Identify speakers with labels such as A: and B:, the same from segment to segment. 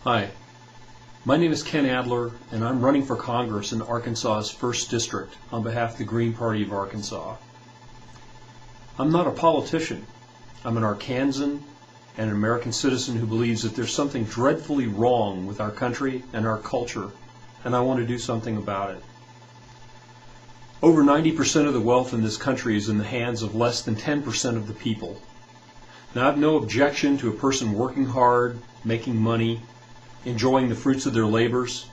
A: Hi, my name is Ken Adler, and I'm running for Congress in Arkansas's 1st District on behalf of the Green Party of Arkansas. I'm not a politician. I'm an Arkansan and an American citizen who believes that there's something dreadfully wrong with our country and our culture, and I want to do something about it. Over 90% of the wealth in this country is in the hands of less than 10% of the people. Now, I have no objection to a person working hard, making money, enjoying the fruits of their labors,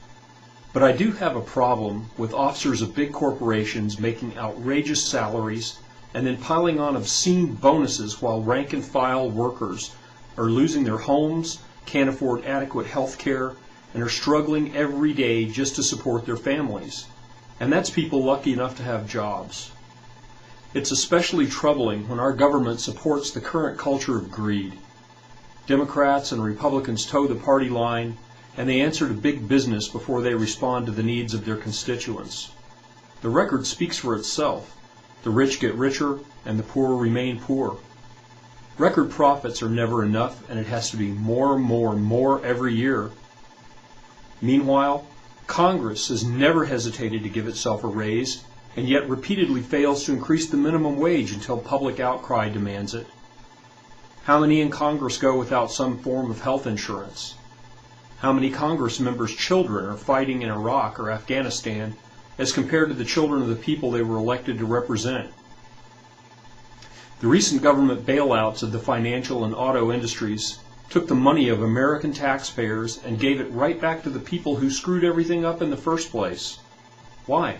A: but I do have a problem with officers of big corporations making outrageous salaries and then piling on obscene bonuses while rank and file workers are losing their homes, can't afford adequate health care, and are struggling every day just to support their families. And that's people lucky enough to have jobs. It's especially troubling when our government supports the current culture of greed. Democrats and Republicans toe the party line, and they answer to big business before they respond to the needs of their constituents. The record speaks for itself. The rich get richer, and the poor remain poor. Record profits are never enough, and it has to be more every year. Meanwhile, Congress has never hesitated to give itself a raise, and yet repeatedly fails to increase the minimum wage until public outcry demands it. How many in Congress go without some form of health insurance? How many Congress members' children are fighting in Iraq or Afghanistan as compared to the children of the people they were elected to represent? The recent government bailouts of the financial and auto industries took the money of American taxpayers and gave it right back to the people who screwed everything up in the first place. Why?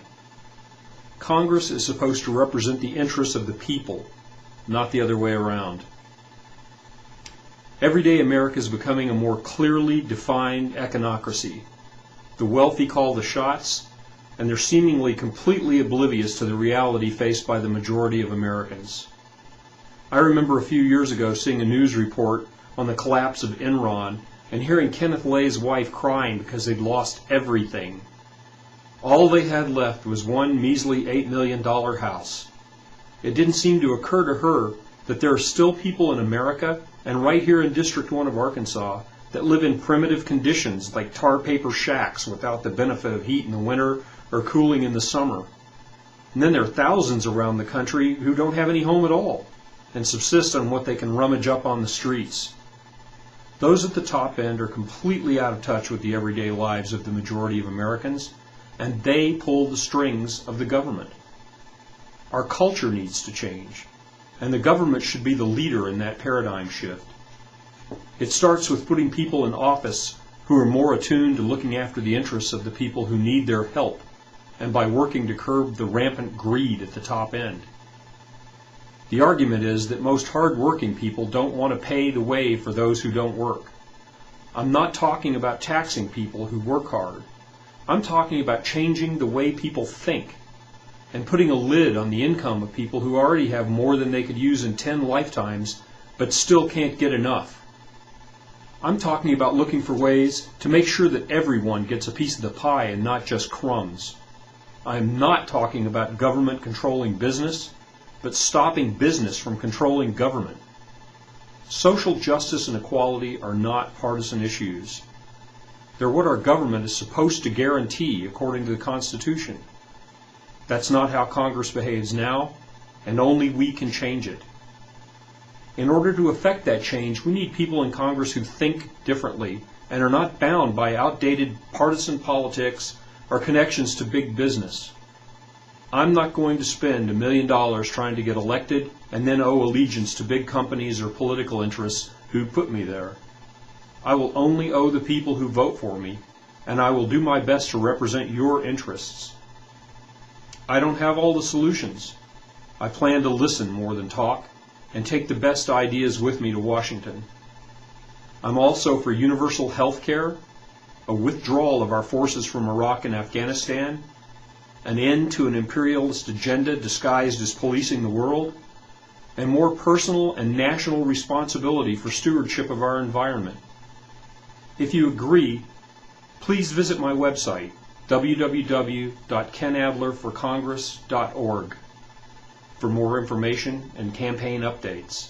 A: Congress is supposed to represent the interests of the people, not the other way around. Every day America is becoming a more clearly defined econocracy. The wealthy call the shots, and they're seemingly completely oblivious to the reality faced by the majority of Americans. I remember a few years ago seeing a news report on the collapse of Enron and hearing Kenneth Lay's wife crying because they'd lost everything. All they had left was one measly $8 million house. It didn't seem to occur to her that there are still people in America, and right here in District 1 of Arkansas, that live in primitive conditions like tar paper shacks without the benefit of heat in the winter or cooling in the summer. And then there are thousands around the country who don't have any home at all and subsist on what they can rummage up on the streets. Those at the top end are completely out of touch with the everyday lives of the majority of Americans, and they pull the strings of the government. Our culture needs to change, and the government should be the leader in that paradigm shift. It starts with putting people in office who are more attuned to looking after the interests of the people who need their help, and by working to curb the rampant greed at the top end. The argument is that most hard-working people don't want to pay the way for those who don't work. I'm not talking about taxing people who work hard. I'm talking about changing the way people think and putting a lid on the income of people who already have more than they could use in 10 lifetimes but still can't get enough. I'm talking about looking for ways to make sure that everyone gets a piece of the pie and not just crumbs. I'm not talking about government controlling business, but stopping business from controlling government. Social justice and equality are not partisan issues. They're what our government is supposed to guarantee according to the Constitution. That's not how Congress behaves now, and only we can change it. In order to effect that change, we need people in Congress who think differently and are not bound by outdated partisan politics or connections to big business. I'm not going to spend $1 million trying to get elected and then owe allegiance to big companies or political interests who put me there. I will only owe the people who vote for me, and I will do my best to represent your interests. I don't have all the solutions. I plan to listen more than talk and take the best ideas with me to Washington. I'm also for universal health care, a withdrawal of our forces from Iraq and Afghanistan, an end to an imperialist agenda disguised as policing the world, and more personal and national responsibility for stewardship of our environment. If you agree, please visit my website, www.kenadlerforcongress.org, for more information and campaign updates.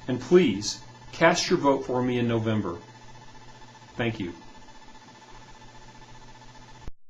A: And please, cast your vote for me in November. Thank you.